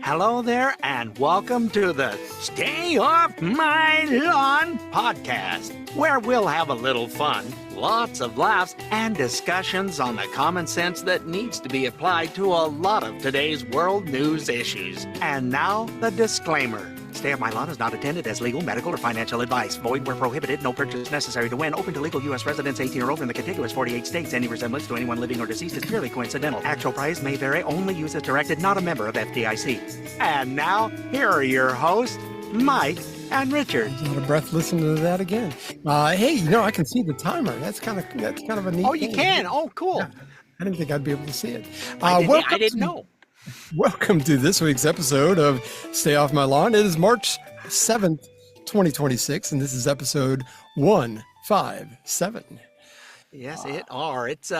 Hello there, and welcome to the Stay Off My Lawn podcast, where we'll have a little fun, lots of laughs, and discussions on the common sense that needs to be applied to a lot of today's world news issues. And now, the disclaimer. Stay Off My Lawn is not intended as legal, medical, or financial advice. Void where prohibited. No purchase necessary to win. Open to legal U.S. residents 18 or over in the contiguous 48 states. Any resemblance to anyone living or deceased is purely coincidental. Actual price may vary. Only use as directed. Not a member of FDIC. And now, here are your hosts, Mike and Richard. Out of breath listening to that again. Hey, I can see the timer. That's kind of a neat. Oh, you thing. Can? Oh, cool. Yeah. I didn't think I'd be able to see it. I didn't know. Welcome to this week's episode of Stay Off My Lawn. It is March 7th, 2026, and this is episode 157. Yes, it are. It's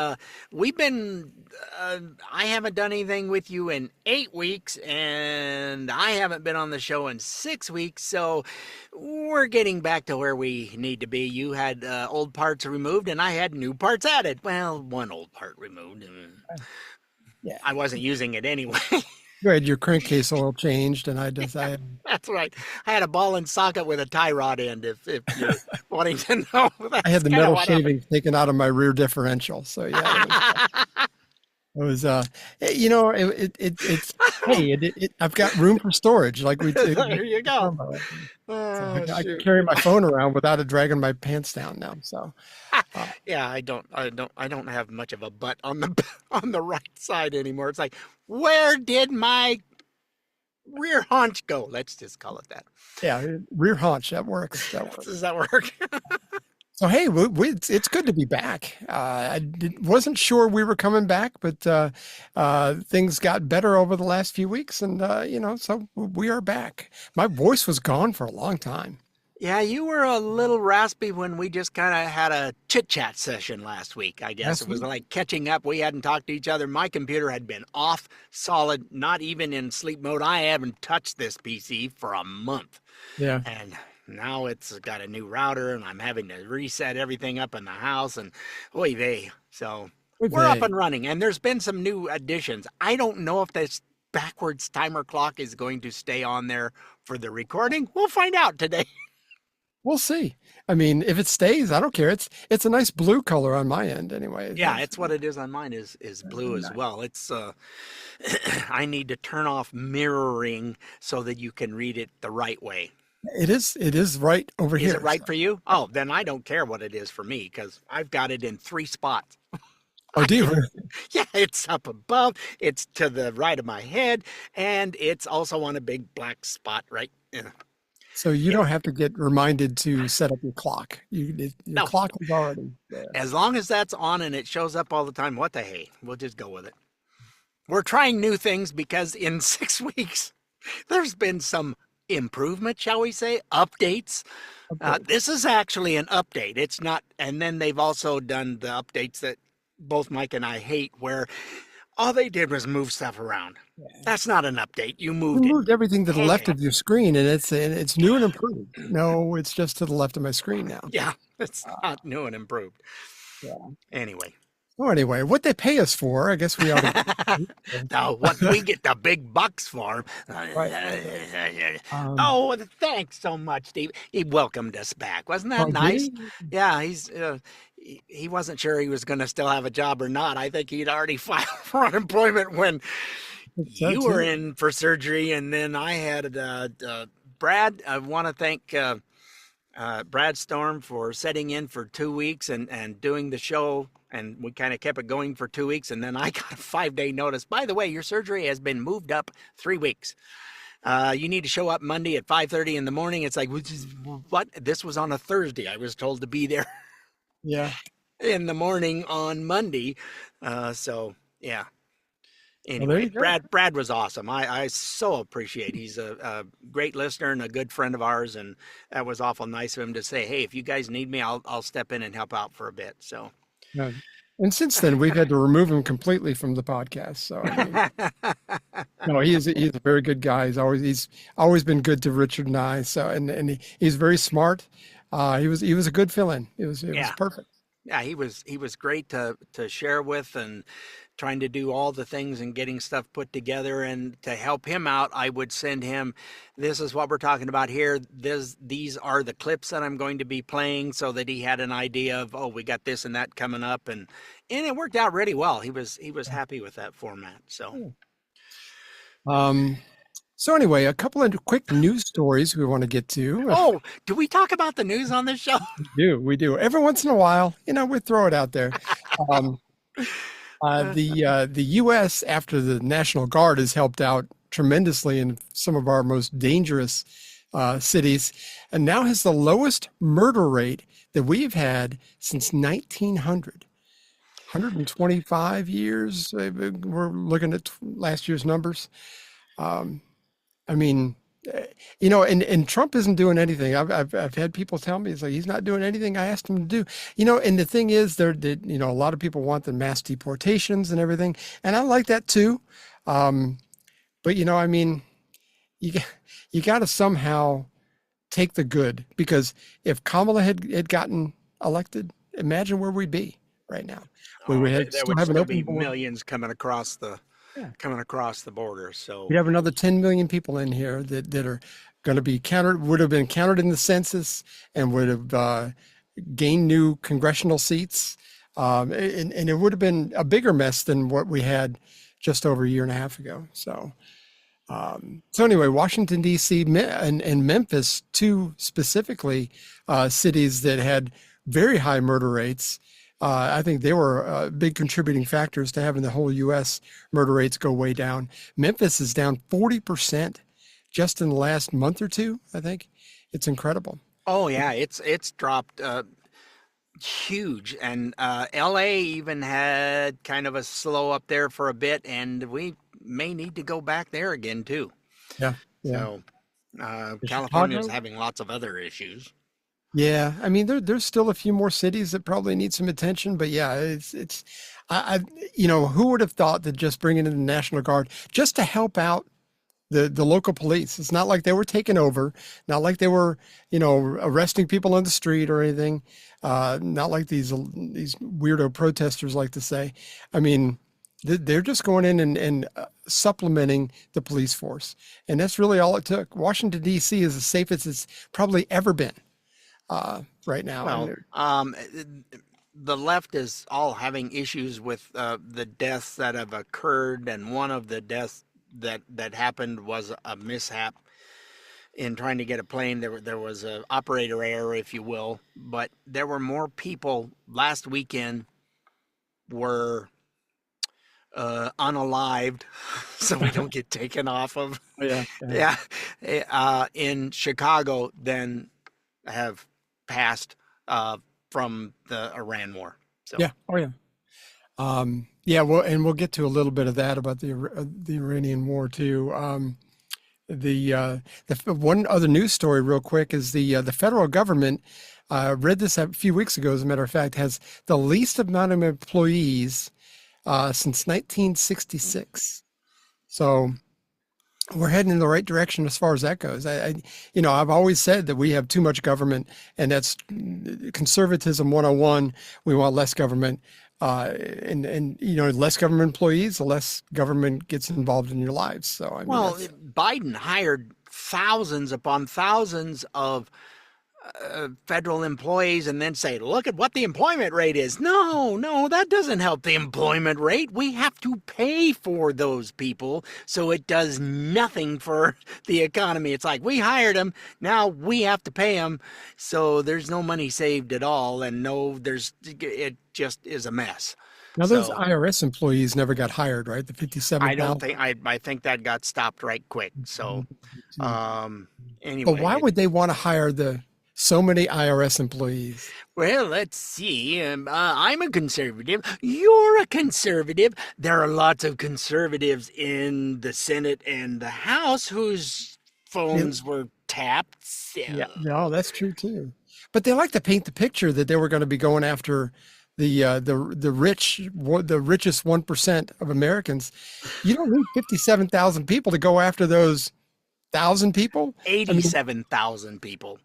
we've been I haven't done anything with you in 8 weeks, and I haven't been on the show in 6 weeks, so we're getting back to where we need to be. You had old parts removed, and I had new parts added. Well, one old part removed. Yeah, I wasn't using it anyway. You had your crankcase oil changed, and I decided. That's right. I had a ball and socket with a tie rod end, if you're wanting to know. I had the metal shavings taken out of my rear differential, so yeah. It was it's hey, I've got room for storage, like we did. There you go. So I can carry my phone around without it dragging my pants down now. So yeah, I don't have much of a butt on the right side anymore. It's like, where did my rear haunch go? Let's just call it that. Yeah, rear haunch, that works. Does that work? So hey, it's good to be back. Wasn't sure we were coming back, but things got better over the last few weeks, and so we are back. My voice was gone for a long time. Yeah, you were a little raspy when we just kind of had a chit-chat session last week, I guess. It was like catching up. We hadn't talked to each other. My computer had been off solid, not even in sleep mode. I haven't touched this PC for a month. Yeah. And now it's got a new router, and I'm having to reset everything up in the house, and oy vey. So we're up and running, and there's been some new additions. I don't know if this backwards timer clock is going to stay on there for the recording. We'll find out today. We'll see. I mean, if it stays, I don't care. It's a nice blue color on my end anyway. Yeah, it's what it is on mine is blue as well. It's I need to turn off mirroring so that you can read it the right way. It is right over here. Is it right for you? Oh, then I don't care what it is for me, because I've got it in 3 spots. Oh, do you? Yeah, it's up above, it's to the right of my head, and it's also on a big black spot right. So you don't have to get reminded to set up your clock. Your clock is already there. As long as that's on and it shows up all the time, what the hey? We'll just go with it. We're trying new things because in 6 weeks, there's been some improvement, shall we say, updates. This is actually an update. It's not, and then they've also done the updates that both Mike and I hate, where all they did was move stuff around. Yeah. That's not an update. You moved everything to the left of your screen, and it's new and improved. No, it's just to the left of my screen now. Yeah, it's not new and improved. Yeah. Anyway, what they pay us for, I guess we ought to. No, what we get the big bucks for. Right. Oh, thanks so much, Steve. He welcomed us back. Wasn't that nice? Yeah, he wasn't sure he was going to still have a job or not. I think he'd already filed for unemployment when you were in for surgery, and then I had Brad. I want to thank Brad Storm for setting in for 2 weeks and doing the show, and we kind of kept it going for 2 weeks, and then I got a 5-day notice. By the way, your surgery has been moved up 3 weeks. You need to show up Monday at 5:30 in the morning. It's like, what? This was on a Thursday. I was told to be there. Yeah. In the morning on Monday. So yeah. Anyway, Brad was awesome. I so appreciate. He's a great listener and a good friend of ours, and that was awful nice of him to say, hey, if you guys need me, I'll step in and help out for a bit. So yeah. And since then we've had to remove him completely from the podcast. So no, he's a very good guy. He's always been good to Richard and I. So and he's very smart. He was a good fill-in. It was perfect. Yeah, he was great to share with and trying to do all the things and getting stuff put together. And to help him out, I would send him, this is what we're talking about here. These are the clips that I'm going to be playing, so that he had an idea of, oh, we got this and that coming up. And it worked out really well. He was happy with that format. So. So anyway, a couple of quick news stories we want to get to. Oh, do we talk about the news on this show? We do. Every once in a while, we throw it out there. The U.S., after the National Guard has helped out tremendously in some of our most dangerous cities, and now has the lowest murder rate that we've had since 1900. 125 years. We're looking at last year's numbers. I mean, and Trump isn't doing anything. I've had people tell me, it's like, he's not doing anything I asked him to do. And the thing is, a lot of people want the mass deportations and everything, and I like that too. But I mean, you got to somehow take the good, because if Kamala had gotten elected, imagine where we'd be right now. There would still be millions coming across the border. So we have another 10 million people in here that are going to be would have been counted in the census, and would have gained new congressional seats. And it would have been a bigger mess than what we had just over a year and a half ago. So anyway, Washington, D.C. and Memphis, two specifically cities that had very high murder rates. I think they were big contributing factors to having the whole U.S. murder rates go way down. Memphis is down 40% just in the last month or two, I think. It's incredible. Oh, yeah, it's dropped huge. And L.A. even had kind of a slow up there for a bit, and we may need to go back there again, too. Yeah. So California is having lots of other issues. Yeah, I mean, there's still a few more cities that probably need some attention, but yeah, who would have thought that just bringing in the National Guard just to help out the local police? It's not like they were taking over, not like they were, arresting people on the street or anything, not like these weirdo protesters like to say. I mean, they're just going in and supplementing the police force, and that's really all it took. Washington, D.C. is as safe as it's probably ever been. Right now. Well, the left is all having issues with the deaths that have occurred, and one of the deaths that happened was a mishap in trying to get a plane. There was an operator error, if you will, but there were more people last weekend were unalived, so we don't get taken off of in Chicago than have passed from the Iran war. So well, and we'll get to a little bit of that about the Iranian war too. The one other news story real quick is the federal government, read this a few weeks ago, as a matter of fact, has the least amount of employees since 1966. So we're heading in the right direction as far as that goes. I've always said that we have too much government, and that's conservatism 101. We want less government, and less government employees, the less government gets involved in your lives. So Biden hired thousands upon thousands of federal employees, and then say, look at what the employment rate is. No, that doesn't help the employment rate. We have to pay for those people, so it does nothing for the economy. It's like, we hired them, now we have to pay them, so there's no money saved at all, and it just is a mess. Now, those IRS employees never got hired, right? The 57,000. I think that got stopped right quick. So anyway, but why would they want to hire so many IRS employees? Well, let's see. I'm a conservative. You're a conservative. There are lots of conservatives in the Senate and the House whose phones were tapped. So. Yeah, no, that's true too. But they like to paint the picture that they were going to be going after the richest 1% of Americans. You don't need 57,000 people to go after those 1,000 people. 87,000 people.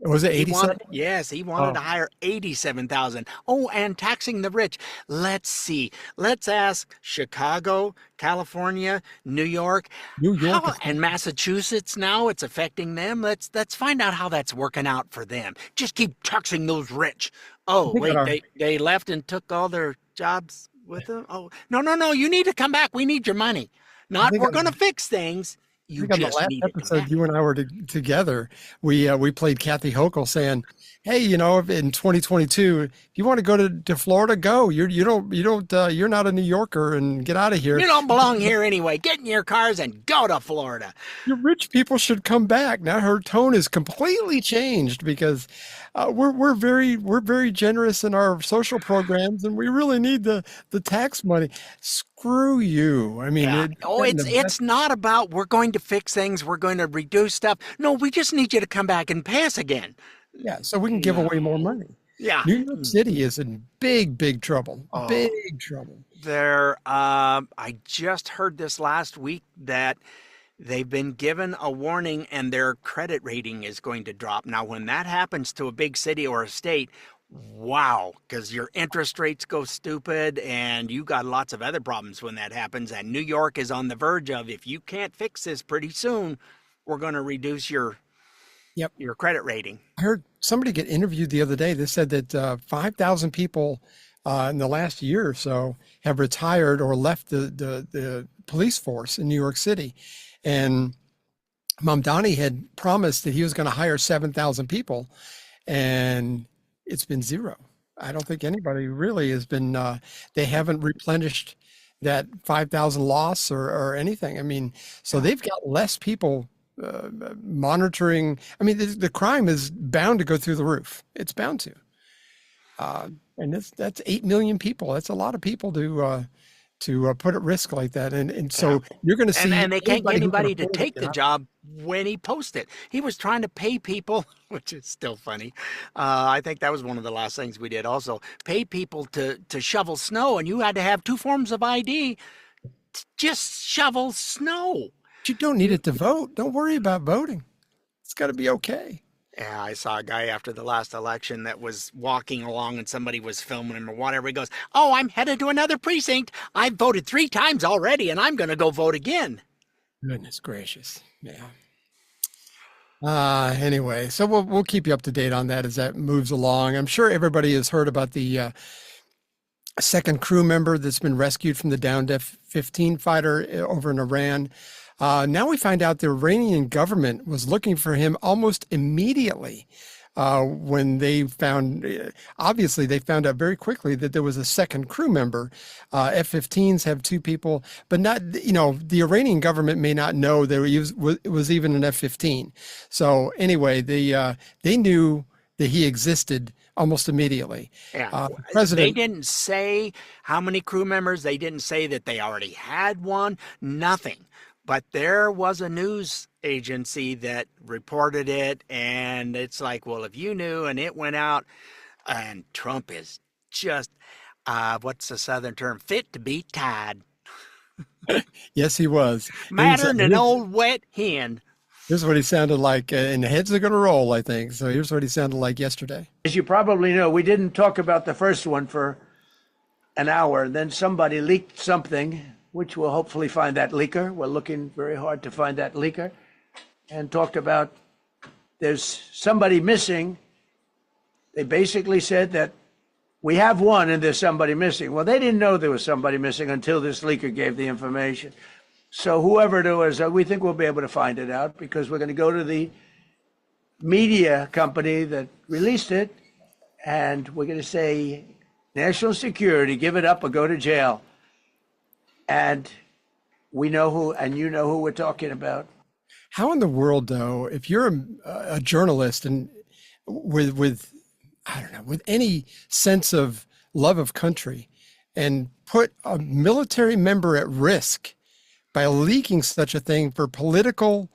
Was it He wanted, 87? yes, he wanted to Oh, hire 87,000. Oh, and taxing the rich. Let's see. Let's ask Chicago, California, New York, New York, how, and especially. Massachusetts now it's affecting them. Let's find out how that's working out for them. Just keep taxing those rich. I Oh, think at wait, our, they left and took all their jobs with them. Oh, no, no, no, you need to come back. We need your money. I Not think we're on going to fix things. I You think on the just last need to come episode back. you and I were together, we played Kathy Hochul saying, "Hey, if in 2022, if you want to go to Florida, go. You're not a New Yorker and get out of here. You don't belong here anyway. Get in your cars and go to Florida. Your rich people should come back." Now her tone is completely changed because we're very generous in our social programs and we really need the tax money. Screw you. I mean, Yeah. Oh, that in the it's best. not about we're going to fix things, we're going to reduce stuff. No, we just need you to come back and pay us again. Yeah, so we can give away more No. money. Yeah. New York City is in big, big trouble. Oh, Big trouble. I just heard this last week that they've been given a warning and their credit rating is going to drop. Now, when that happens to a big city or a state, wow, because your interest rates go stupid and you got lots of other problems when that happens. And New York is on the verge of, if you can't fix this pretty soon, we're going to reduce Yep. your credit rating. I heard somebody get interviewed the other day. They said that 5,000 people in the last year or so have retired or left the police force in New York City. And Mamdani had promised that he was going to hire 7,000 people, and it's been zero. I don't think anybody really has been, they haven't replenished that 5,000 loss or anything. I mean, so Yeah. they've got less people monitoring. I mean, the crime is bound to go through the roof. It's bound to. And that's 8 million people. That's a lot of people to put at risk like that. And Yeah. so you're going to And see and they can't get anybody who can anybody to afford it take get the out. job when he posted. He was trying to pay people, which is still funny. I think that was one of the last things we did. Also, pay people to shovel snow, and you had to have two forms of ID to just shovel snow. But you don't need You, it to vote. Don't worry about voting. It's got to be okay. yeah, I saw a guy after the last election that was walking along, and somebody was filming him or whatever. He goes, "Oh, I'm headed to another precinct. I've voted 3 times already, and I'm going to go vote again." Goodness gracious. Yeah. Anyway, so we'll keep you up to date on that as that moves along. I'm sure everybody has heard about the second crew member that's been rescued from the downed F-15 fighter over in Iran. Now we find out the Iranian government was looking for him almost immediately when they found, obviously, they found out very quickly that there was a second crew member. F-15s have two people, but not, the Iranian government may not know there was even an F-15. So anyway, they knew that he existed almost immediately. Yeah. The They president, didn't say how many crew members. They didn't say that they already had one. Nothing. But there was a news agency that reported it. And it's like, well, if you knew and it went out, and Trump is just, what's the Southern term? Fit to be tied. yes, he was. Madder than an old wet hen. Here's what he sounded like, and the heads are going to roll, I think. So here's what he sounded like yesterday. As you probably know, we didn't talk about the first one for an hour. Then somebody leaked something, which we'll hopefully find that leaker. We're looking very hard to find that leaker. And talked about there's somebody missing. They basically said that we have one and there's somebody missing. Well, they didn't know there was somebody missing until this leaker gave the information. So whoever it was, we think we'll be able to find it out because we're going to go to the media company that released it, and we're going to say, national security, give it up or go to jail. And we know who, and you know who we're talking about. How in the world, though, if you're a journalist and with I don't know, with any sense of love of country, and put a military member at risk by leaking such a thing for political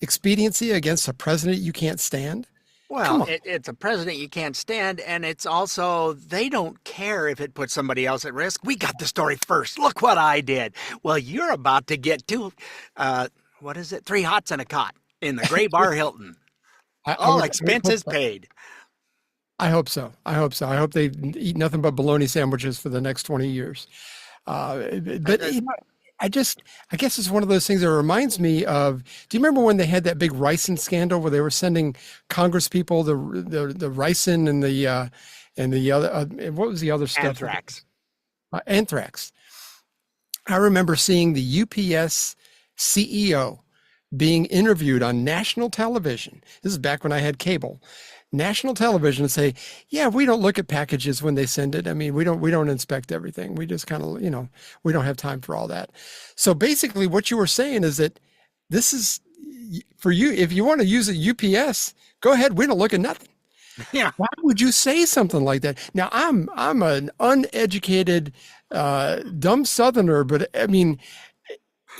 expediency against a president you can't stand? Come Well, on. it's a president you can't stand, and it's also, they don't care if it puts somebody else at risk. We got the story first. Look what I did. Well, you're about to get what is it? 3 hots and a cot in the Gray Bar Hilton. All I would hope expenses so. paid. I hope so. I hope so. I hope they eat nothing but bologna sandwiches for the next 20 years. But Uh, you know, I guess it's one of those things that reminds me of. Do you remember when they had that big ricin scandal where they were sending Congress people the ricin and the other what was the other stuff? Anthrax. Anthrax. I remember seeing the UPS CEO being interviewed on national television. This is back when I had cable. National television and say, "Yeah, we don't look at packages when they send it. I mean, we don't inspect everything. We just kind of, we don't have time for all that." So basically what you were saying is that this is for you. If you want to use a UPS, go ahead. We don't look at nothing. Yeah. Why would you say something like that? Now I'm an uneducated, dumb Southerner, but I mean,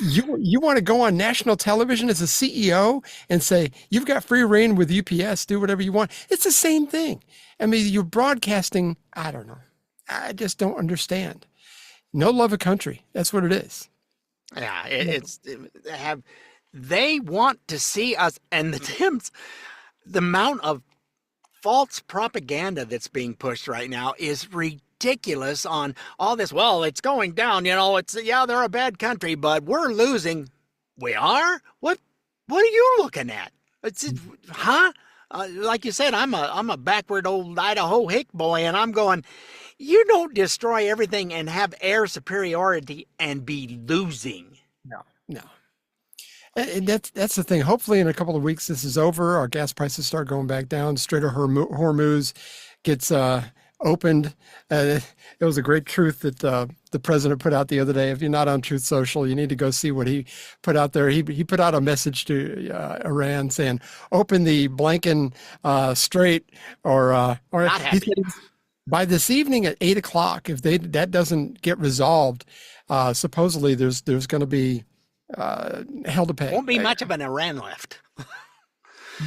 you want to go on national television as a CEO and say you've got free reign with UPS, do whatever you want. It's the same thing. I mean, you're broadcasting. I don't know. I just don't understand. No love of country. That's what it is. Yeah, they want to see us, and the amount of false propaganda that's being pushed right now is ridiculous on all this. Well, it's going down, they're a bad country, but we're losing. We are? What are you looking at? Huh? Like you said, I'm a backward old Idaho hick boy, and I'm going, you don't destroy everything and have air superiority and be losing. No. And that's the thing. Hopefully, in a couple of weeks, this is over. Our gas prices start going back down. Strait of Hormuz gets opened. It was a great truth that the president put out the other day. If you're not on Truth Social, you need to go see what he put out there. He put out a message to Iran saying, "Open the Blanken Strait," or he said by this evening at 8 o'clock. If that doesn't get resolved, supposedly there's going to be hell to pay. Won't be much of an Iran left.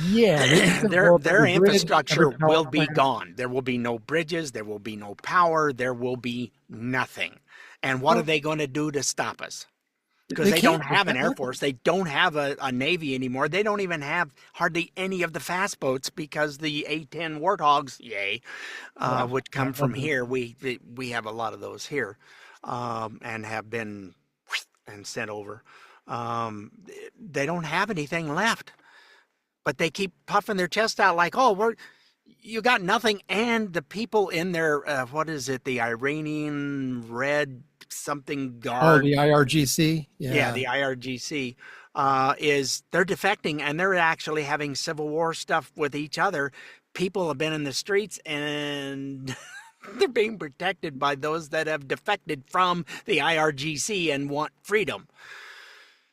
Yeah, their infrastructure will be gone. There will be no bridges. There will be no power. There will be nothing. And what are they going to do to stop us? Because they don't have an air force. They don't have a navy anymore. They don't even have hardly any of the fast boats because the A-10 Warthogs, which come from here. We have a lot of those here, and have been and sent over. They don't have anything left. But they keep puffing their chest out like, "Oh, you got nothing." And the people in their, what is it, the Iranian Red something Guard? Oh, the IRGC? Yeah, the IRGC they're defecting, and they're actually having civil war stuff with each other. People have been in the streets, and they're being protected by those that have defected from the IRGC and want freedom.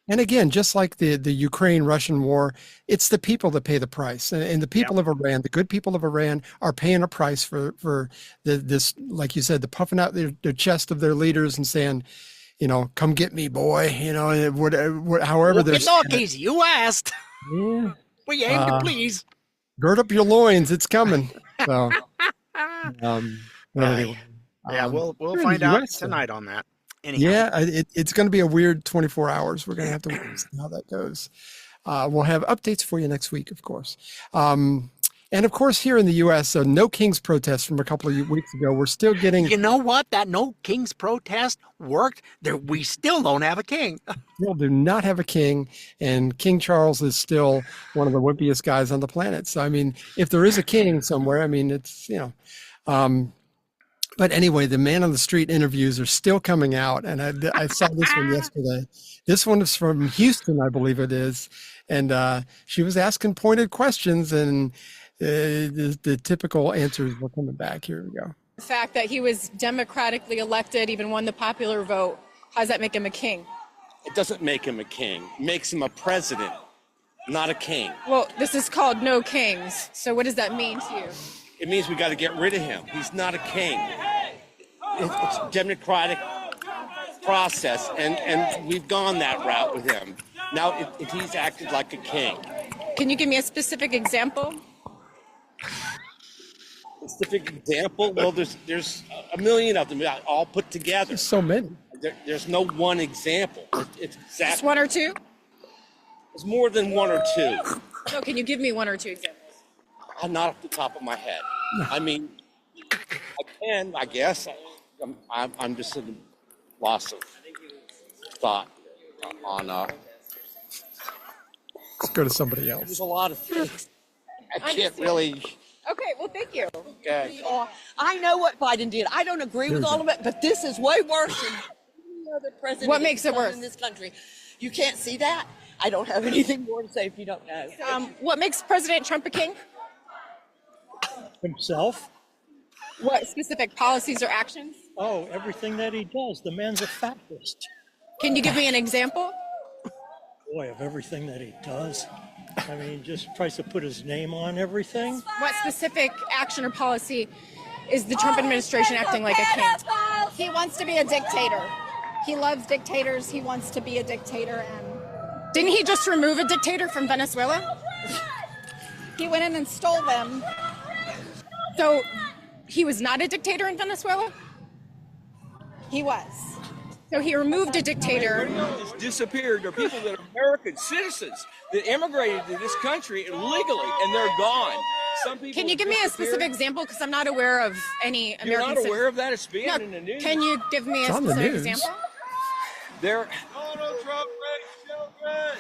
And again, just like the Ukraine-Russian war, it's the people that pay the price. And the people of Iran, the good people of Iran, are paying a price for this, like you said, the puffing out their chest of their leaders and saying, "Come get me, boy." However they're saying it. You asked. Yeah. We aim to please. Gird up your loins. It's coming. So, anyway. We'll find out tonight on that. Anyhow. Yeah, it's going to be a weird 24 hours. We're going to have to see how that goes. We'll have updates for you next week, of course. And of course, here in the U.S., No Kings protest from a couple of weeks ago, we're still getting... You know what? That No Kings protest worked. We still don't have a king. Still do not have a king, and King Charles is still one of the wimpiest guys on the planet. So, I mean, if there is a king somewhere, I mean, it's, but anyway, the man on the street interviews are still coming out, and I saw this one yesterday. This one is from Houston, I believe it is, and she was asking pointed questions, and the typical answers were coming back. Here we go. The fact that he was democratically elected, even won the popular vote, how does that make him a king? It doesn't make him a king. It makes him a president, not a king. Well, this is called No Kings, so what does that mean to you? It means we got to get rid of him. He's not a king. It's a democratic process, and we've gone that route with him. Now he's acted like a king. Can you give me a specific example? A specific example? Well, there's a million of them all put together. There's so many. There's no one example. It's exactly. Just one or two? It's more than one or two. So can you give me one or two examples? Not off the top of my head. I mean, I can, I guess. I'm just in loss of thought on. Let's go to somebody There's else. a lot of things. I can't really. Okay, well, thank you. Okay. I know what Biden did. I don't agree with all of it, but this is way worse than any other president. What makes it worse? In this country? You can't see that? I don't have anything more to say if you don't know. What makes President Trump a king? Himself? What specific policies or actions? Oh, everything that he does. The man's a fascist. Can you give me an example? Boy, of everything that he does. I mean, he just tries to put his name on everything. What specific action or policy is the Trump administration acting like a king? He wants to be a dictator. He loves dictators. He wants to be a dictator, and Didn't he just remove a dictator from Venezuela? he went in and stole them. So he was not a dictator in Venezuela? He was. So he removed a dictator. Just disappeared. There are people that are American citizens that immigrated to this country illegally, and they're gone. Some people. Can you give me a disappeared. specific example? Because I'm not aware of any You're American not aware of that? It's being No, in the news. can you give me a It's on the specific news. example? There. Donald Trump rapes children.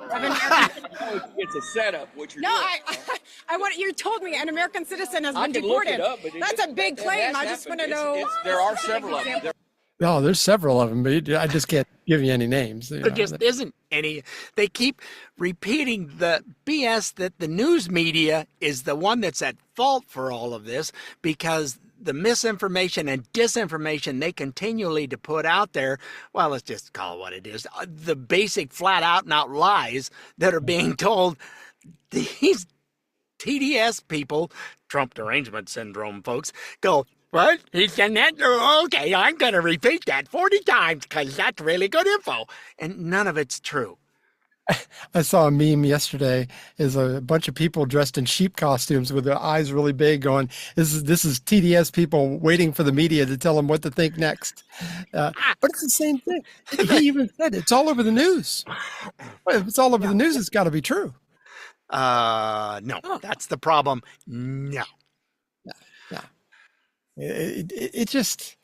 Of an American- It's a setup. What you're No, doing. I want you told me an American citizen has I been can look deported. it up, but That's a big claim. I just want to know. There are several of them. example. No, there's several of them, but I just can't give you any names. You There know. just isn't any. They keep repeating the BS that the news media is the one that's at fault for all of this, because the misinformation and disinformation they continually to put out there, well, let's just call it what it is, the basic flat out and out lies that are being told. These TDS people, Trump derangement syndrome folks, go, what? He said that? Okay, I'm going to repeat that 40 times because that's really good info. And none of it's true. I saw a meme yesterday. Is a bunch of people dressed in sheep costumes with their eyes really big, going, "This is TDS people waiting for the media to tell them what to think next." But it's the same thing. He even said it's all over the news. Well, if it's all over the news, it's got to be true. No, that's the problem. No. It just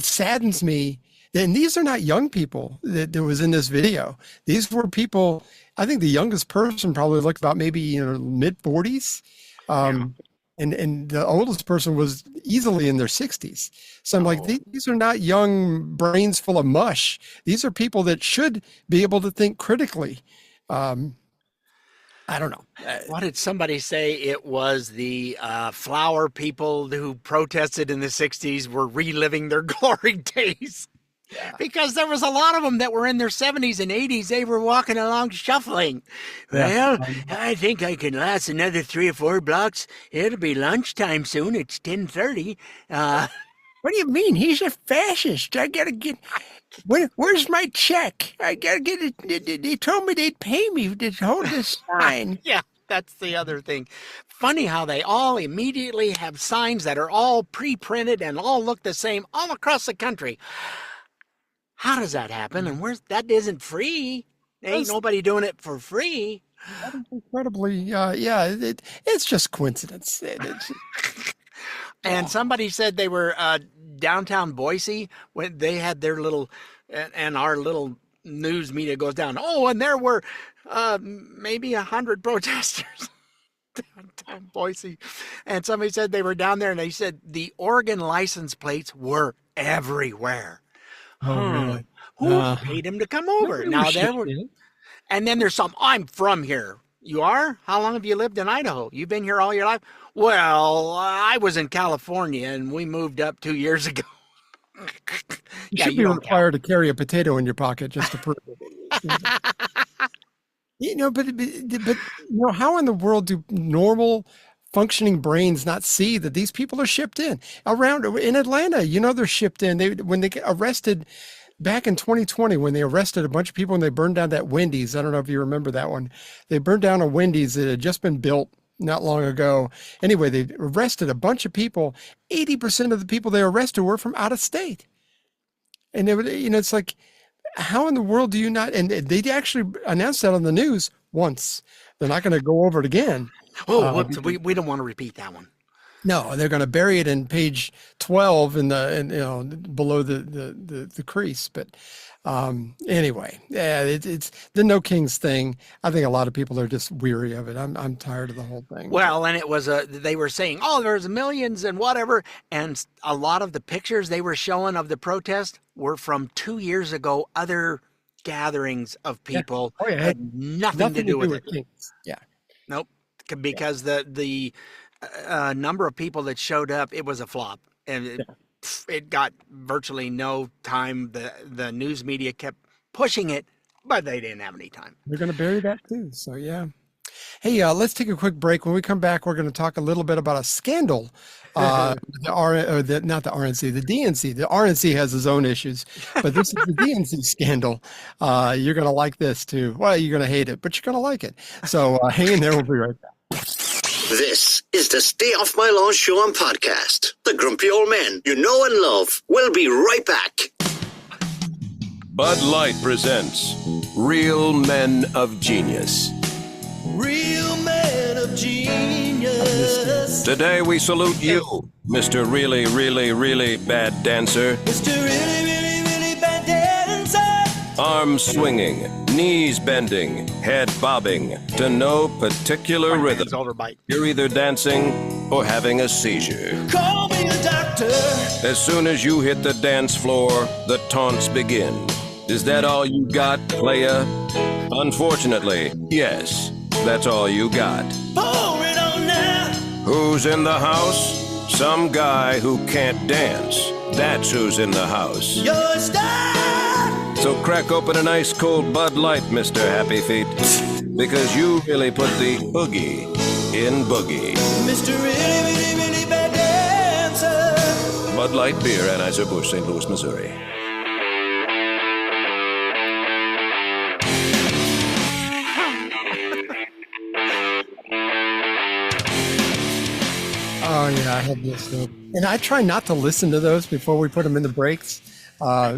saddens me. And these are not young people that was in this video. These were people. I think the youngest person probably looked about maybe mid 40s, and the oldest person was easily in their 60s. So I'm like, these are not young brains full of mush. These are people that should be able to think critically. I don't know. What did somebody say? It was the flower people who protested in the 60s were reliving their glory days. Yeah. Because there was a lot of them that were in their 70s and 80s. They were walking along shuffling. Yeah. Well, I think I can last another 3 or 4 blocks. It'll be lunchtime soon. It's 10:30. What do you mean? He's a fascist. I gotta get. Where's my check? I gotta get it. They told me they'd pay me to hold this sign. Yeah, that's the other thing. Funny how they all immediately have signs that are all pre-printed and all look the same all across the country. How does that happen? And that isn't free. Ain't nobody doing it for free. That is incredibly, it's just coincidence. And somebody said they were downtown Boise when they had their little, and our little news media goes down. Oh, and there were maybe 100 protesters downtown Boise. And somebody said they were down there, and they said the Oregon license plates were everywhere. Oh, really? Who paid him to come over? Now there were, and then there's some. I'm from here. You are? How long have you lived in Idaho? You've been here all your life? Well, I was in California and we moved up 2 years ago. You should be required to carry a potato in your pocket just to prove it. But how in the world do normal functioning brains not see that these people are shipped in? Around in Atlanta, they're shipped in. When they get arrested back in 2020, when they arrested a bunch of people and they burned down that Wendy's. I don't know if you remember that one. They burned down a Wendy's that had just been built not long ago. Anyway, they arrested a bunch of people. 80% of the people they arrested were from out of state. And they would, it's like, how in the world do you not? And they actually announced that on the news once. They're not going to go over it again. Oh, whoops, we don't want to repeat that one. No, they're going to bury it in page 12 below the crease. But anyway, yeah, it's the No Kings thing. I think a lot of people are just weary of it. I'm tired of the whole thing. Well, and it was they were saying, oh, there's millions and whatever, and a lot of the pictures they were showing of the protest were from 2 years ago. Other gatherings of people had nothing to do with it. Kings. Yeah. Nope, because the number of people that showed up, it was a flop, and it got virtually no time. The news media kept pushing it, but they didn't have any time. They're going to bury that too. So yeah. Hey, let's take a quick break. When we come back, we're going to talk a little bit about a scandal. Not the RNC, the DNC. The RNC has its own issues, but this is the DNC scandal. You're going to like this too. Well, you're going to hate it, but you're going to like it. So hang in there. We'll be right back. This is the Stay Off My Lawn show and podcast. The grumpy old men you know and love. We'll be right back. Bud Light presents Real Men of Genius. Real men of genius. Today we salute you, Mr. Really, Really, Really Bad Dancer. Mr. Really, Really, Really Bad Dancer. Arms swinging, knees bending, head bobbing to no particular rhythm. You're either dancing or having a seizure. Call me a doctor. As soon as you hit the dance floor, the taunts begin. Is that all you got, playa? Unfortunately, yes. That's all you got. Pour it on now. Who's in the house? Some guy who can't dance. That's who's in the house. You're a star. So crack open an ice cold Bud Light, Mr. Happy Feet, because you really put the oogie in boogie. Mr. Really, Really, Really Bad Dancer. Bud Light Beer, Anheuser-Busch, St. Louis, Missouri. Oh yeah, I had this, and I try not to listen to those before we put them in the breaks,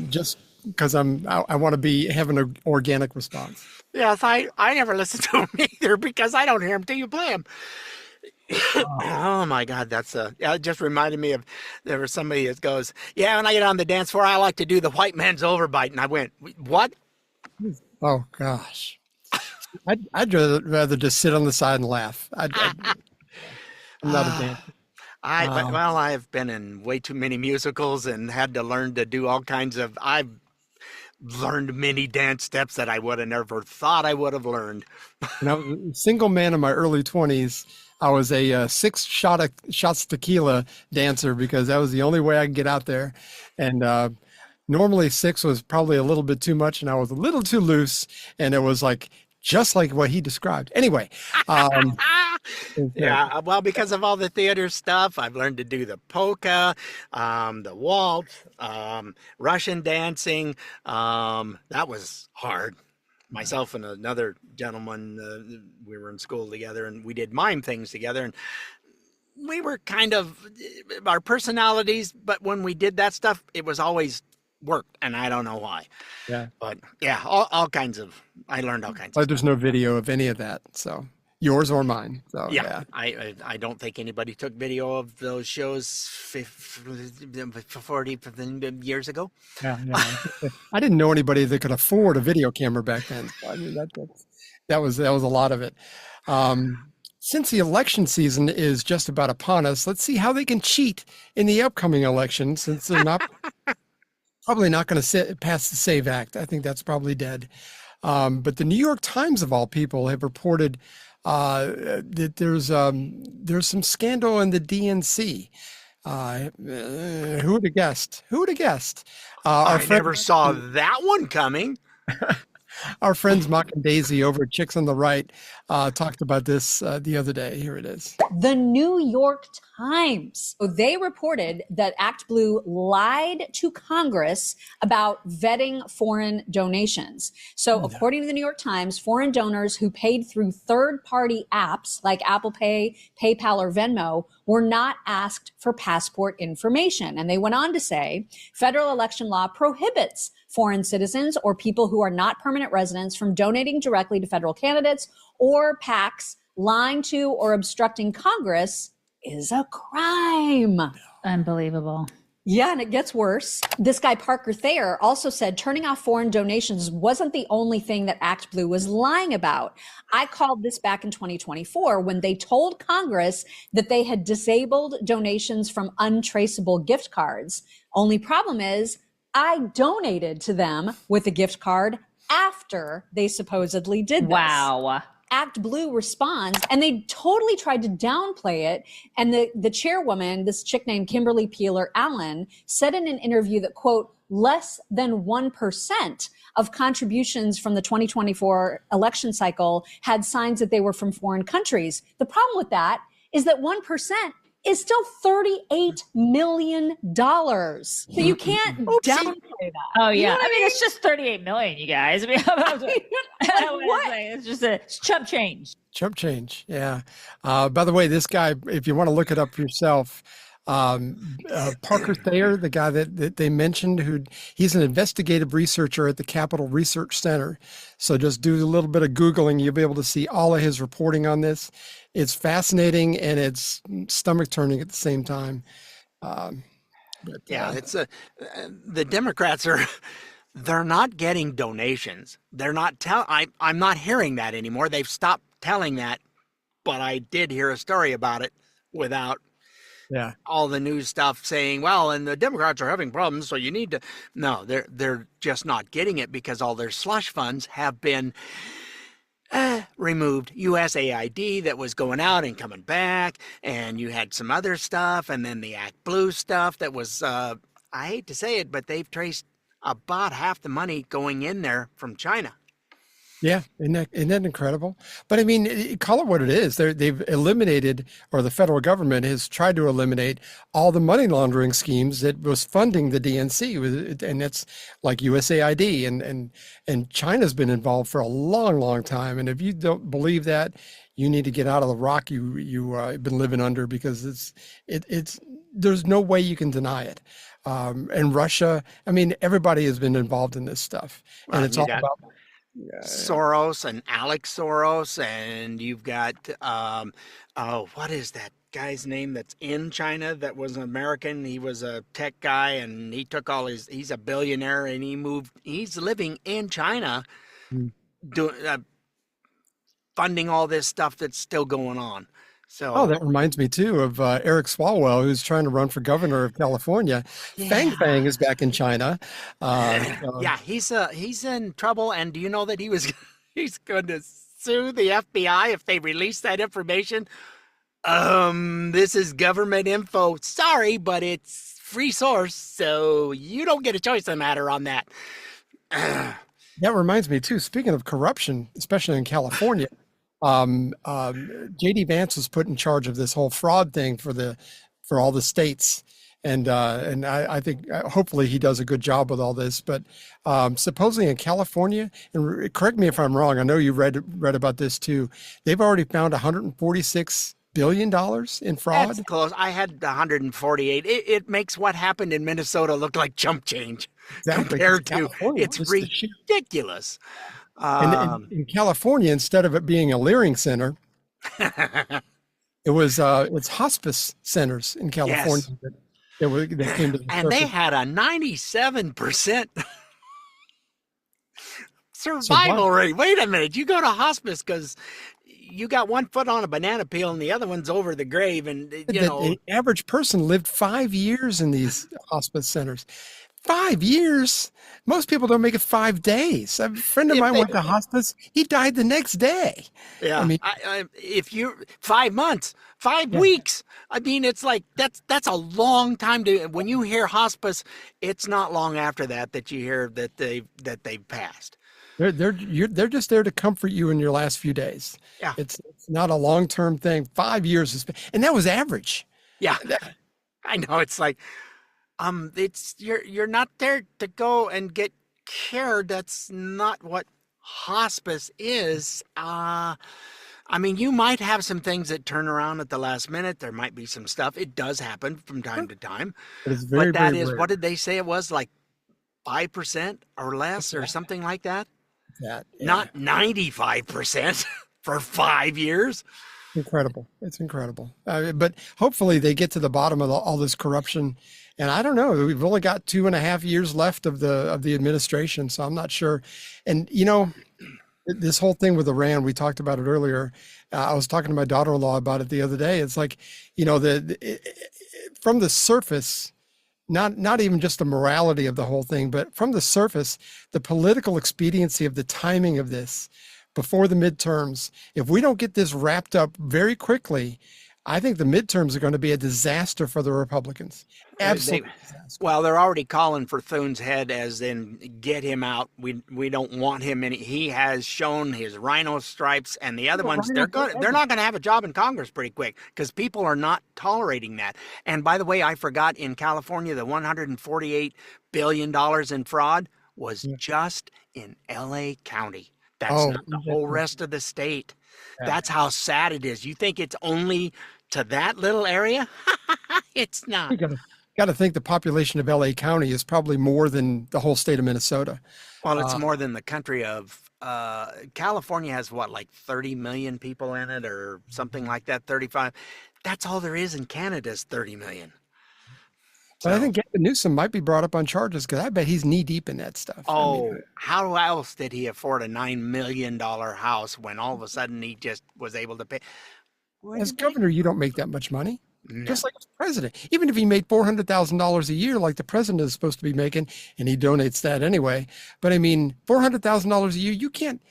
just because I want to have an organic response. Yes, I never listen to them either because I don't hear them till you play them. Oh my God, it just reminded me of, there was somebody that goes, yeah, when I get on the dance floor, I like to do the white man's overbite, and I went, what? Oh gosh, I'd rather just sit on the side and laugh. I'm not a dancer. I've been in way too many musicals and had to learn to do all kinds of, I've learned many dance steps that I would have never thought I would have learned. When I was a single man in my early 20s, I was a 6 shots tequila dancer because that was the only way I could get out there. And normally 6 was probably a little bit too much, and I was a little too loose, and it was just like what he described. Anyway. Yeah, well, because of all the theater stuff, I've learned to do the polka, the waltz, Russian dancing. That was hard. Myself and another gentleman, we were in school together, and we did mime things together, and we were kind of our personalities, but when we did that stuff, it was always worked, and I don't know why. Yeah. But yeah, all kinds of, I learned all kinds of There's no video of any of that, so yours or mine. So yeah. I don't think anybody took video of those shows 40 years ago. Yeah. I didn't know anybody that could afford a video camera back then. So, I mean, that was a lot of it. Since the election season is just about upon us, let's see how they can cheat in the upcoming election, since they're probably not going to pass the SAVE Act. I think that's probably dead. But the New York Times, of all people, have reported that there's some scandal in the DNC. Who would have guessed? I never saw that one coming. Our friends Mock and Daisy over at Chicks on the Right talked about this the other day. Here it is. The New York Times. So they reported that Act Blue lied to Congress about vetting foreign donations. So according to the New York Times, foreign donors who paid through third-party apps like Apple Pay, PayPal, or Venmo were not asked for passport information. And they went on to say, federal election law prohibits foreign citizens or people who are not permanent residents from donating directly to federal candidates or PACs lying to or obstructing Congress is a crime. Unbelievable. Yeah, and it gets worse. This guy, Parker Thayer, also said turning off foreign donations wasn't the only thing that Act Blue was lying about. I called this back in 2024 when they told Congress that they had disabled donations from untraceable gift cards. Only problem is I donated to them with a gift card after they supposedly did this. Wow. Act Blue responds, and they totally tried to downplay it. And the chairwoman, this chick named Kimberly Peeler Allen, said in an interview that, quote, less than 1% of contributions from the 2024 election cycle had signs that they were from foreign countries. The problem with that is that 1% is still $38 million. So you can't downplay that. Oh, yeah. You know what I mean, it's just 38 million, you guys. I mean, what? It's just a chump change. Chump change. Yeah. By the way, this guy, if you want to look it up for yourself, Parker Thayer, the guy that they mentioned, he's an investigative researcher at the Capitol Research Center. So just do a little bit of Googling. You'll be able to see all of his reporting on this. It's fascinating and it's stomach turning at the same time. It's the Democrats they're not getting donations. They're not I'm not hearing that anymore. They've stopped telling that, but I did hear a story about it without all the news stuff saying, well, and the Democrats are having problems, so you need to. No, they're just not getting it because all their slush funds have been removed. USAID that was going out and coming back, and you had some other stuff, and then the Act Blue stuff that was, I hate to say it, but they've traced about half the money going in there from China. Yeah, isn't that incredible? But I mean, call it what it is. They've eliminated, or the federal government has tried to eliminate all the money laundering schemes that was funding the DNC, and that's like USAID, and China's been involved for a long, long time. And if you don't believe that, you need to get out of the rock you've been living under, because it's there's no way you can deny it. And Russia, I mean, everybody has been involved in this stuff, and it's all about Soros and Alex Soros, and you've got what is that guy's name that's in China that was an American? He was a tech guy, and he took he's a billionaire, and he's living in China, doing funding all this stuff that's still going on. So that reminds me too of Eric Swalwell, who's trying to run for governor of California. Fang Fang is back in China. He's in trouble. And do you know that he's going to sue the FBI if they release that information? This is government info. Sorry, but it's free source, so you don't get a choice in the matter on that. That reminds me too. Speaking of corruption, especially in California. JD Vance was put in charge of this whole fraud thing for all the states. And I think hopefully he does a good job with all this, but supposedly in California, and correct me if I'm wrong, I know you read about this too. They've already found $146 billion in fraud. That's close. I had 148. It makes what happened in Minnesota look like chump change compared to it's ridiculous. And in California, instead of it being a Leering center, it's hospice centers in California that came to the and they had a 97% survival rate. Wait a minute, you go to hospice because you got one foot on a banana peel and the other one's over the grave, and the average person lived 5 years in these hospice centers. 5 years. Most people don't make it 5 days. A friend of mine went to hospice. He died the next day. Yeah. I mean, if you 5 months, 5 weeks, I mean, it's like, that's a long time when you hear hospice, it's not long after that you hear that they've passed. They're just there to comfort you in your last few days. Yeah. It's not a long-term thing. 5 years and that was average. Yeah. I know. It's like, it's you're not there to go and get care. That's not what hospice is. I mean, you might have some things that turn around at the last minute. There might be some stuff. It does happen from time to time. But that is, what did they say it was, like 5% or less or something like that? Not 95%. for 5 years. Incredible. It's incredible. But hopefully they get to the bottom of all this corruption. And I don't know, we've only got 2.5 years left of the administration. So I'm not sure. And, this whole thing with Iran, we talked about it earlier. I was talking to my daughter-in-law about it the other day. It's like, from the surface, not even just the morality of the whole thing, but from the surface, the political expediency of the timing of this before the midterms. If we don't get this wrapped up very quickly, I think the midterms are going to be a disaster for the Republicans. Absolutely. Well, they're already calling for Thune's head, as in get him out. We don't want him in. He has shown his rhino stripes, and the other ones they're not going to have a job in Congress pretty quick because people are not tolerating that. And by the way, I forgot, in California, the $148 billion in fraud was just in LA County. That's not the whole rest of the state. That's how sad it is. You think it's only to that little area? It's not. You got to think the population of LA County is probably more than the whole state of Minnesota. Well, it's more than the country of California has what, like 30 million people in it or something like that, 35. That's all there is in Canada is 30 million. But I think Gavin Newsom might be brought up on charges because I bet he's knee deep in that stuff. Oh, how else did he afford a $9 million house when all of a sudden he just was able to pay? As governor, you don't make that much money. No. Just like as president. Even if he made $400,000 a year like the president is supposed to be making, and he donates that anyway. But I mean, $400,000 a year, you can't.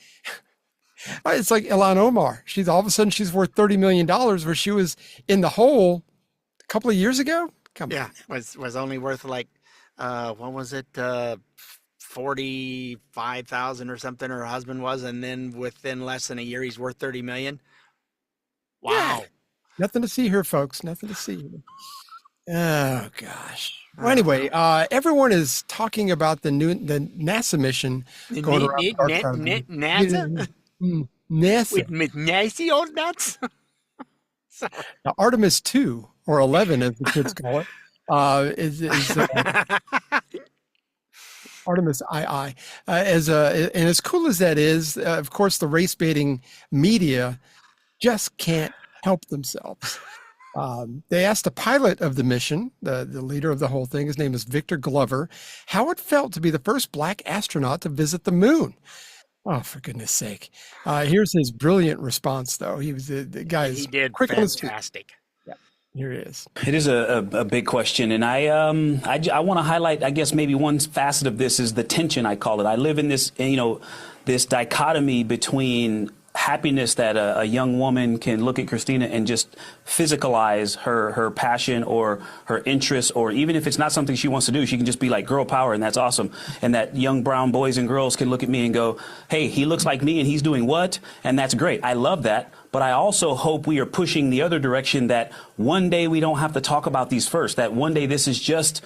It's like Ilhan Omar. All of a sudden she's worth $30 million where she was in the hole a couple of years ago. Come on. Was only worth like, what was it? 45,000 or something her husband was. And then within less than a year, he's worth 30 million. Wow. Yeah. Nothing to see here, folks. Nothing to see here. Oh gosh. Well, anyway, everyone is talking about the NASA mission going around the dark side of the moon. NASA. With Nancy old nuts. Now, Artemis 2 or 11, as the kids call it, is Artemis II. And as cool as that is, of course, the race baiting media just can't help themselves. They asked the pilot of the mission, the leader of the whole thing, his name is Victor Glover, how it felt to be the first black astronaut to visit the moon. Oh, for goodness sake. Here's his brilliant response, though. He was the guy. He did quick fantastic. Yeah, here it is. It is a big question, and I want to highlight, I guess, maybe one facet of this is the tension, I call it. I live in this, this dichotomy between happiness that a young woman can look at Christina and just physicalize her passion or her interest, or even if it's not something she wants to do, she can just be like girl power, and that's awesome. And that young brown boys and girls can look at me and go, hey, he looks like me and he's doing what? And that's great. I love that. But I also hope we are pushing the other direction, that one day we don't have to talk about these first, that one day this is just,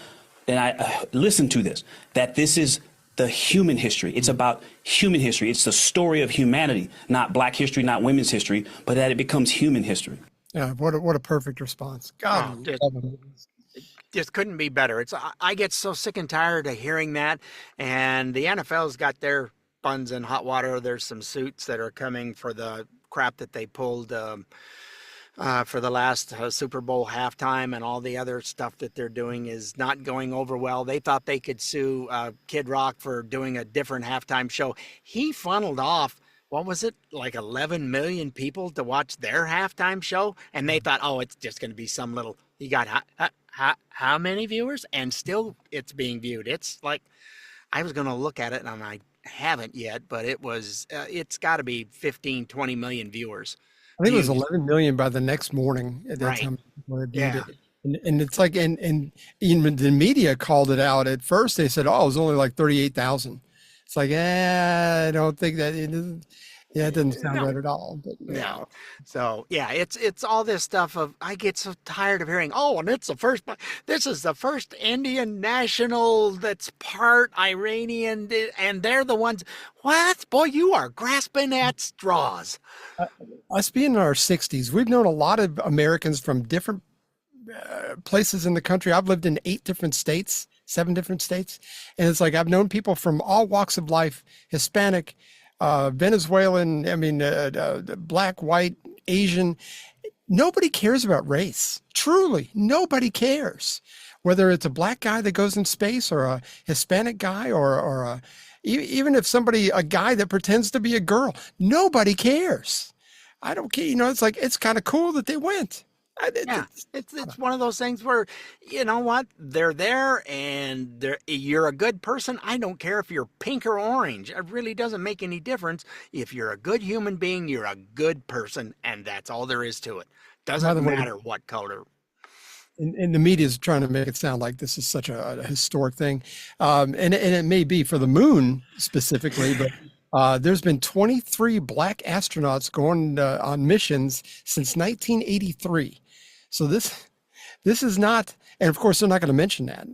and I listen to this, that this is the human history. It's about human history. It's the story of humanity, not black history, not women's history, but that it becomes human history. Yeah, what a perfect response. God, just couldn't be better. I get so sick and tired of hearing that, and the NFL's got their buns in hot water. There's some suits that are coming for the crap that they pulled for the last Super Bowl halftime, and all the other stuff that they're doing is not going over well. They thought they could sue Kid Rock for doing a different halftime show. He funneled off, what was it, like 11 million people to watch their halftime show, and they thought, oh, it's just going to be some little, he got how many viewers? And still it's being viewed. It's like, I was going to look at it, and I haven't yet, but it's got to be 15, 20 million viewers. I think it was 11 million by the next morning at that time. Yeah. And it's like, and even the media called it out. At first they said, oh, it was only like 38,000. It's like, I don't think that it doesn't sound right at all. But no. So yeah, it's all this stuff of, I get so tired of hearing, oh, and this is the first Indian national that's part Iranian, and they're the ones. What? Boy, you are grasping at straws. Us being in our 60s, we've known a lot of Americans from different places in the country. I've lived in 7 different states. And it's like, I've known people from all walks of life, Hispanic, Venezuelan, I mean, black, white, Asian. Nobody cares about race. Truly, nobody cares. Whether it's a black guy that goes in space or a Hispanic guy or even if a guy that pretends to be a girl, nobody cares. I don't care. It's like, it's kind of cool that they went. It's one of those things where, you know what, they're there and you're a good person. I don't care if you're pink or orange. It really doesn't make any difference. If you're a good human being, you're a good person, and that's all there is to it. Doesn't matter what color. And the media is trying to make it sound like this is such a historic thing, and it may be for the moon specifically, but there's been 23 black astronauts going on missions since 1983. So this is not, and of course they're not going to mention that.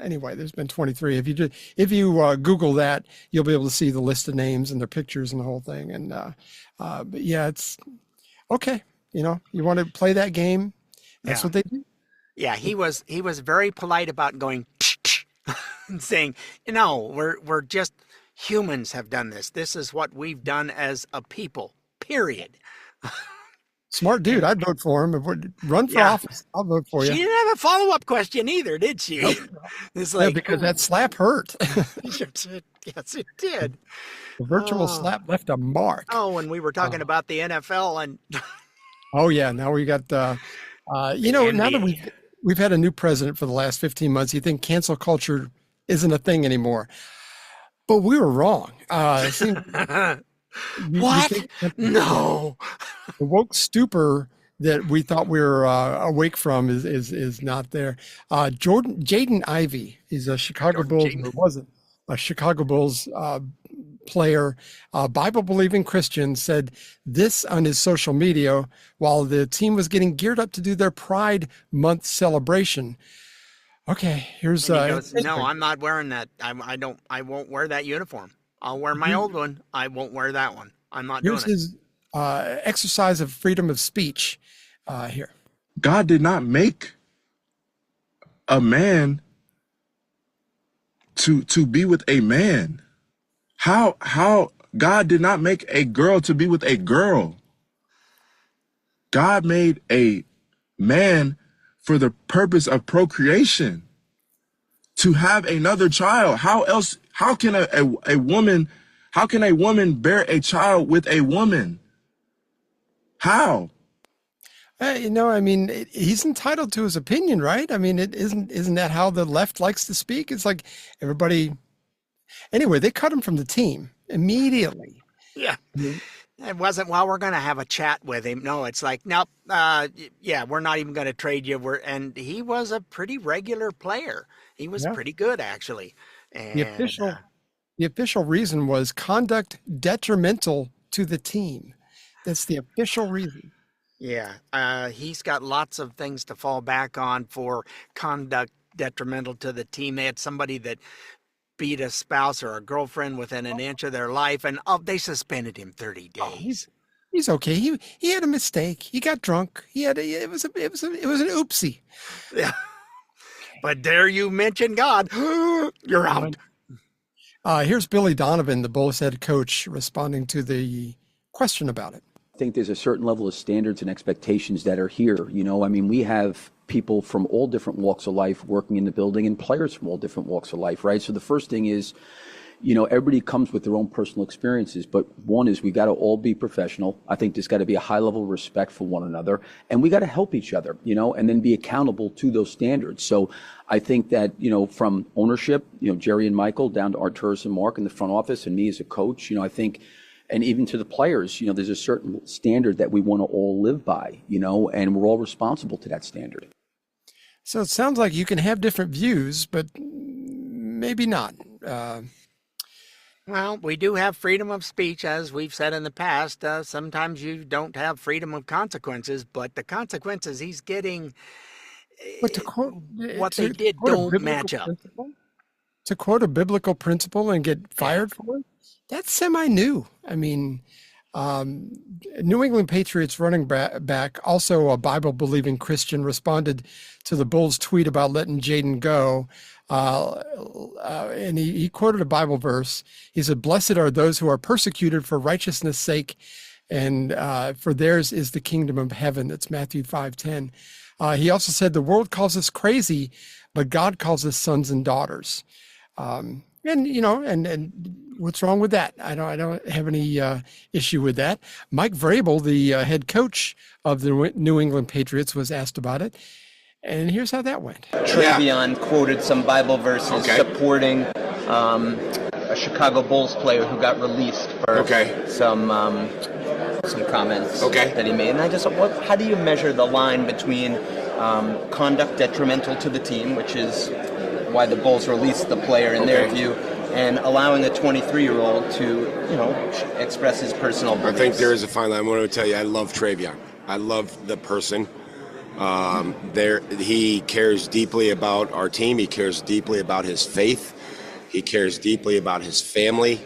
Anyway, there's been 23. If you Google that, you'll be able to see the list of names and their pictures and the whole thing. And but yeah, it's okay. You want to play that game. That's what they do. Yeah, he was very polite about going and saying, we're just humans have done this. This is what we've done as a people. Period. Smart dude. I'd vote for him. Run for office. I'll vote for you. She didn't have a follow-up question either, did she? Nope. It's like, because that slap hurt. Yes, it did. The virtual slap left a mark. Oh, and we were talking about the NFL and. Oh yeah, now we got. Now that we've had a new president for the last 15 months, you think cancel culture isn't a thing anymore, but we were wrong. What? No. The woke stupor that we thought we were awake from is not there. Jaden Ivey, he's a Chicago Bulls, or wasn't a Chicago Bulls player, Bible-believing Christian, said this on his social media while the team was getting geared up to do their Pride Month celebration. Okay, here's he goes, no, I'm not wearing that. I won't wear that uniform. I'll wear my old one. I won't wear that one. I'm not doing it. Here's his exercise of freedom of speech here. God did not make a man to be with a man. How God did not make a girl to be with a girl. God made a man for the purpose of procreation, to have another child. How can a woman bear a child with a woman? How? He's entitled to his opinion, right? I mean, isn't that how the left likes to speak? It's like everybody. Anyway, they cut him from the team immediately. Yeah. It wasn't, well, we're going to have a chat with him. No, it's like, nope. We're not even going to trade you. And he was a pretty regular player. He was pretty good, actually. And the official reason was conduct detrimental to the team. That's the official reason. Yeah. He's got lots of things to fall back on for conduct detrimental to the team. They had somebody that beat a spouse or a girlfriend within an inch of their life, and they suspended him 30 days. He's okay. He had a mistake. He got drunk. It was an oopsie. Yeah. But dare you mention God, you're out. Here's Billy Donovan, the Bulls head coach, responding to the question about it. I think there's a certain level of standards and expectations that are here. We have people from all different walks of life working in the building and players from all different walks of life, right? So the first thing is, everybody comes with their own personal experiences, but one is we got to all be professional. I think there's got to be a high level of respect for one another, and we got to help each other, and then be accountable to those standards. So I think that, from ownership, Jerry and Michael down to Artemis and Mark in the front office and me as a coach, I think, and even to the players, there's a certain standard that we want to all live by, and we're all responsible to that standard. So it sounds like you can have different views, but maybe not. Well, we do have freedom of speech, as we've said in the past. Sometimes you don't have freedom of consequences, but the consequences he's getting, but what they did don't match up. To quote a biblical principle and get fired for it, that's semi-new. New England Patriots running back, also a Bible-believing Christian, responded to the Bulls' tweet about letting Jaden go. And he quoted a Bible verse. He said, "Blessed are those who are persecuted for righteousness' sake, and for theirs is the kingdom of heaven." That's Matthew 5:10. He also said, "The world calls us crazy, but God calls us sons and daughters." And you know, and what's wrong with that? I don't have any issue with that. Mike Vrabel, the head coach of the New England Patriots, was asked about it, and here's how that went. Travion quoted some Bible verses supporting a Chicago Bulls player who got released for some comments that he made. And I just, how do you measure the line between conduct detrimental to the team, which is why the Bulls released the player in their view, and allowing a 23-year-old to, express his personal beliefs? I think there is a fine line. I want to tell you, I love Travion. I love the person. He cares deeply about our team. He cares deeply about his faith. He cares deeply about his family,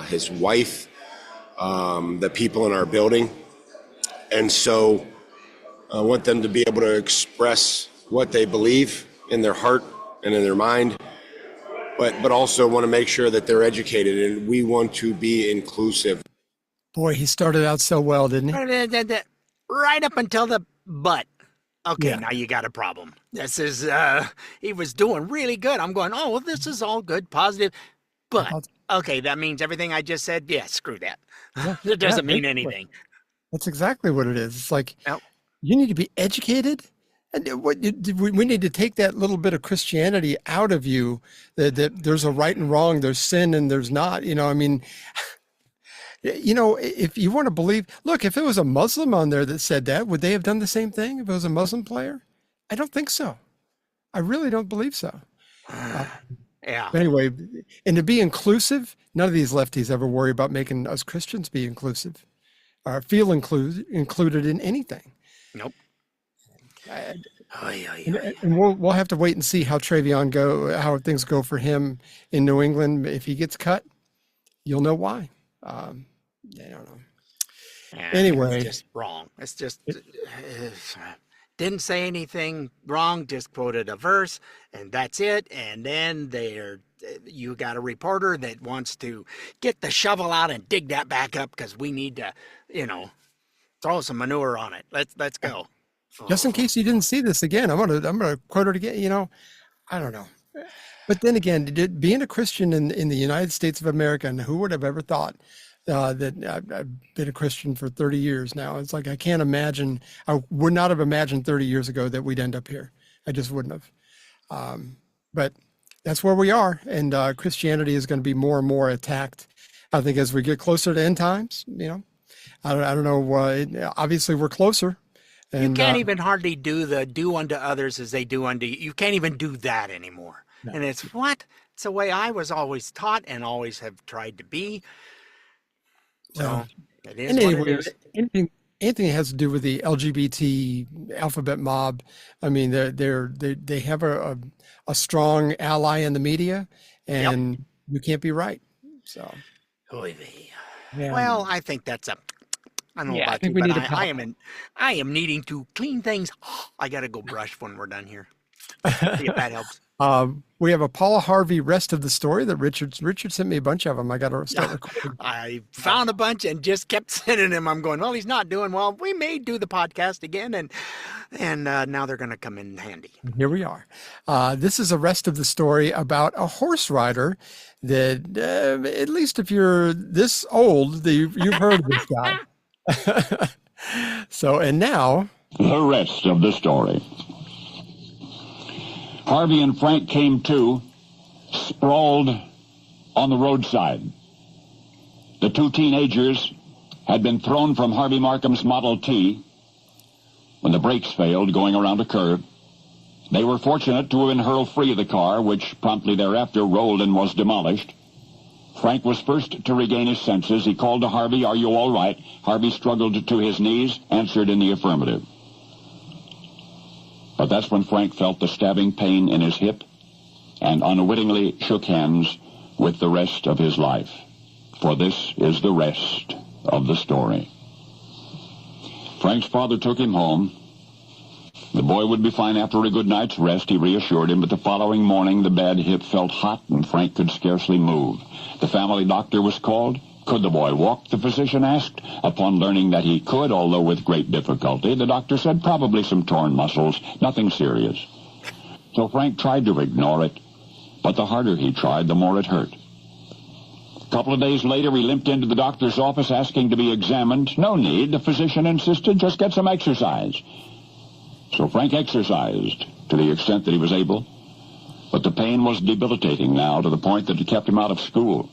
his wife, the people in our building. And so I want them to be able to express what they believe in their heart and in their mind, but also want to make sure that they're educated, and we want to be inclusive. Boy, he started out so well, didn't he? Right up until the butt. Okay, Yeah. now you got a problem. This is, he was doing really good. I'm going, oh, well, this is all good, positive. But, okay, that means everything I just said? Yeah, screw that. It doesn't mean anything. That's exactly what it is. It's like, you need to be educated. And we need to take that little bit of Christianity out of you, that there's a right and wrong, there's sin and there's not. I mean, if you want to believe, look, if it was a Muslim on there that said that, would they have done the same thing if it was a Muslim player? I don't think so. I really don't believe so. Yeah. But anyway, and to be inclusive, none of these lefties ever worry about making us Christians be inclusive or feel included in anything. Nope. And we'll have to wait and see how how things go for him in New England. If he gets cut, you'll know why. I don't know. Anyway, it's just wrong. It's just didn't say anything wrong. Just quoted a verse, and that's it. And then you got a reporter that wants to get the shovel out and dig that back up because we need to, throw some manure on it. Let's go. Just in case you didn't see this again, I'm gonna quote it again. I don't know. But then again, being a Christian in the United States of America, and who would have ever thought that I've been a Christian for 30 years now? It's like I can't imagine. I would not have imagined 30 years ago that we'd end up here. I just wouldn't have. But that's where we are, and Christianity is going to be more and more attacked. I think as we get closer to end times, I don't know. Obviously, we're closer. And, you can't even hardly do unto others as they do unto you. You can't even do that anymore. No. And it's the way I was always taught and always have tried to be. So it is what it is. Anything has to do with the LGBT alphabet mob. I mean, they have a strong ally in the media, and you can't be right. So, well, I think that's I don't know about you, but I am needing to clean things. I got to go brush when we're done here. See if that helps. We have a Paul Harvey Rest of the story that Richard sent me a bunch of them. I got to start recording. I found a bunch and just kept sending him. I'm going, well, he's not doing well. We may do the podcast again, and now they're going to come in handy. Here we are. This is a Rest of the story about a horse rider that, at least if you're this old, you've heard of this guy. So, and now the rest of the story. Harvey and Frank came to, sprawled on the roadside. The two teenagers had been thrown from Harvey Markham's Model T when the brakes failed going around a curve. They were fortunate to have been hurled free of the car, which promptly thereafter rolled and was demolished. Frank was first to regain his senses. He called to Harvey, "Are you all right?" Harvey struggled to his knees, answered in the affirmative. But that's when Frank felt the stabbing pain in his hip and unwittingly shook hands with the rest of his life. For this is the rest of the story. Frank's father took him home. The boy would be fine after a good night's rest, he reassured him, but the following morning the bad hip felt hot and Frank could scarcely move. The family doctor was called. Could the boy walk, the physician asked. Upon learning that he could, although with great difficulty, the doctor said probably some torn muscles, nothing serious. So Frank tried to ignore it, but the harder he tried, the more it hurt. A couple of days later, he limped into the doctor's office asking to be examined. No need, the physician insisted, just get some exercise. So Frank exercised to the extent that he was able, but the pain was debilitating now to the point that it kept him out of school.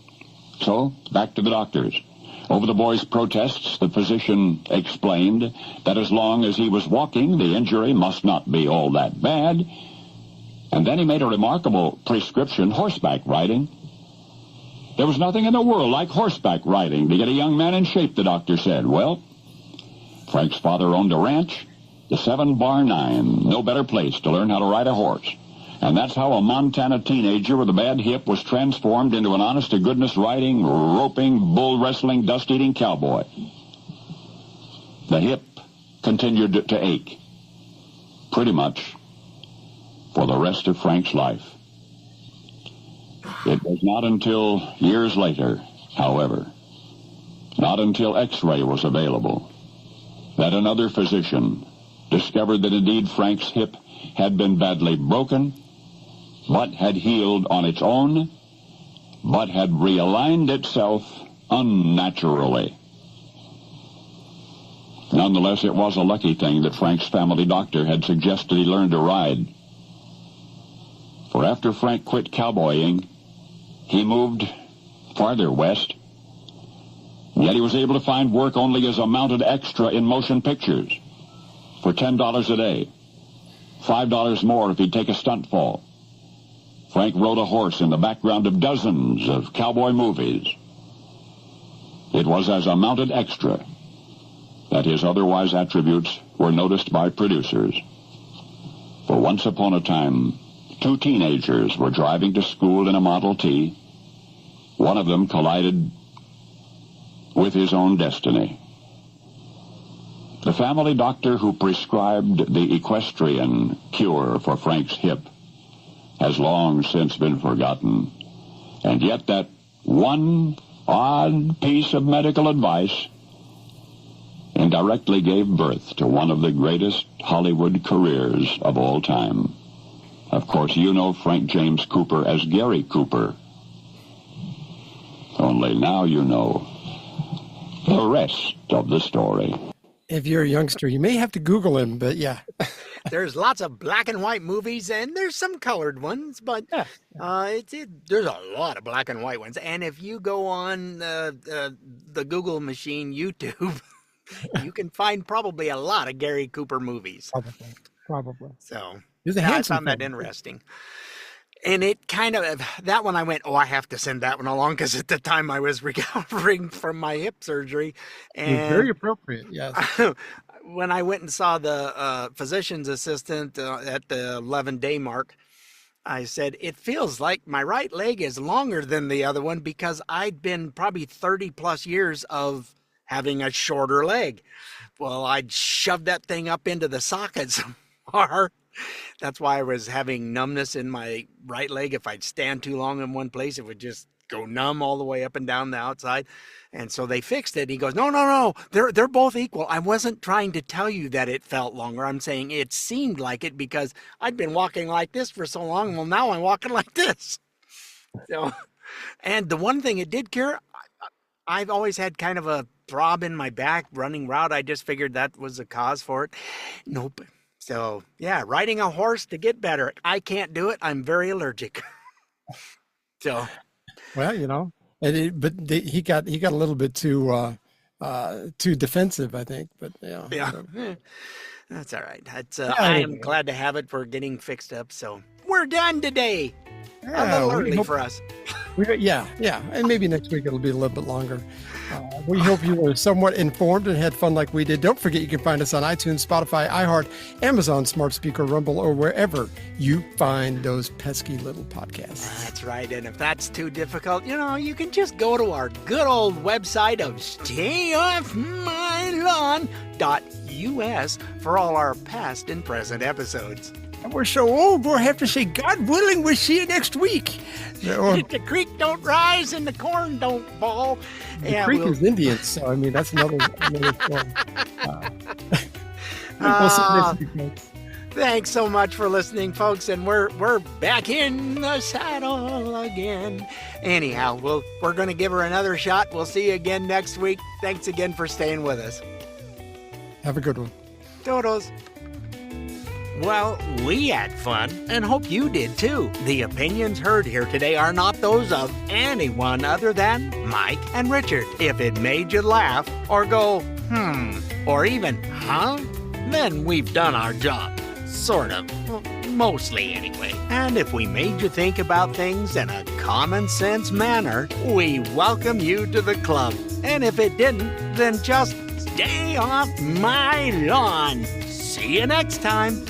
So, back to the doctors. Over the boy's protests, the physician explained that as long as he was walking, the injury must not be all that bad. And then he made a remarkable prescription, horseback riding. There was nothing in the world like horseback riding to get a young man in shape, the doctor said. Well, Frank's father owned a ranch, the 7-Bar-9, no better place to learn how to ride a horse. And that's how a Montana teenager with a bad hip was transformed into an honest-to-goodness riding, roping, bull-wrestling, dust-eating cowboy. The hip continued to ache, pretty much for the rest of Frank's life. It was not until years later, however, not until X-ray was available, that another physician discovered that indeed Frank's hip had been badly broken, but had healed on its own, but had realigned itself unnaturally. Nonetheless, it was a lucky thing that Frank's family doctor had suggested he learn to ride. For after Frank quit cowboying, he moved farther west, yet he was able to find work only as a mounted extra in motion pictures for $10 a day, $5 more if he'd take a stunt fall. Frank rode a horse in the background of dozens of cowboy movies. It was as a mounted extra that his otherwise attributes were noticed by producers. For once upon a time, two teenagers were driving to school in a Model T. One of them collided with his own destiny. The family doctor who prescribed the equestrian cure for Frank's hip has long since been forgotten. And yet that one odd piece of medical advice indirectly gave birth to one of the greatest Hollywood careers of all time. Of course, you know Frank James Cooper as Gary Cooper. Only now you know the rest of the story. If you're a youngster, you may have to Google him, but yeah. There's lots of black and white movies, and there's some colored ones, but there's a lot of black and white ones. And if you go on the Google machine, YouTube, you can find probably a lot of Gary Cooper movies. Probably. So I found that interesting. And it kind of, that one I went, I have to send that one along, because at the time I was recovering from my hip surgery. And very appropriate, yes. When I went and saw the physician's assistant at the 11-day mark, I said, it feels like my right leg is longer than the other one, because I'd been probably 30 plus years of having a shorter leg. Well, I'd shoved that thing up into the socket so far. That's why I was having numbness in my right leg. If I'd stand too long in one place, it would just go numb all the way up and down the outside. And so they fixed it. He goes, no, they're both equal. I wasn't trying to tell you that it felt longer. I'm saying it seemed like it because I'd been walking like this for so long. Well, now I'm walking like this. So, and the one thing it did cure, I've always had kind of a throb in my back running route. I just figured that was the cause for it. Nope. So, yeah, riding a horse to get better. I can't do it. I'm very allergic. So, well, you know, but he got a little bit too defensive, I think. But yeah, so. That's all right. That's I am glad to have it for getting fixed up. So we're done today. A little early for us. Yeah, and maybe next week it'll be a little bit longer. We hope you were somewhat informed and had fun like we did. Don't forget you can find us on iTunes, Spotify, iHeart, Amazon Smart Speaker, Rumble, or wherever you find those pesky little podcasts. That's right. And if that's too difficult, you can just go to our good old website of StayOffMyLawn.us for all our past and present episodes. And we're so old, we'll have to say, God willing, we'll see you next week. The creek don't rise and the corn don't fall. The creek is Indian, so I mean, that's another form. We'll see you next week, folks. Thanks so much for listening, folks, and we're back in the saddle again. Anyhow, we're going to give her another shot. We'll see you again next week. Thanks again for staying with us. Have a good one. Toodles. Well, we had fun, and hope you did too. The opinions heard here today are not those of anyone other than Mike and Richard. If it made you laugh, or go, or even, then we've done our job. Sort of. Well, mostly anyway. And if we made you think about things in a common sense manner, we welcome you to the club. And if it didn't, then just stay off my lawn. See you next time.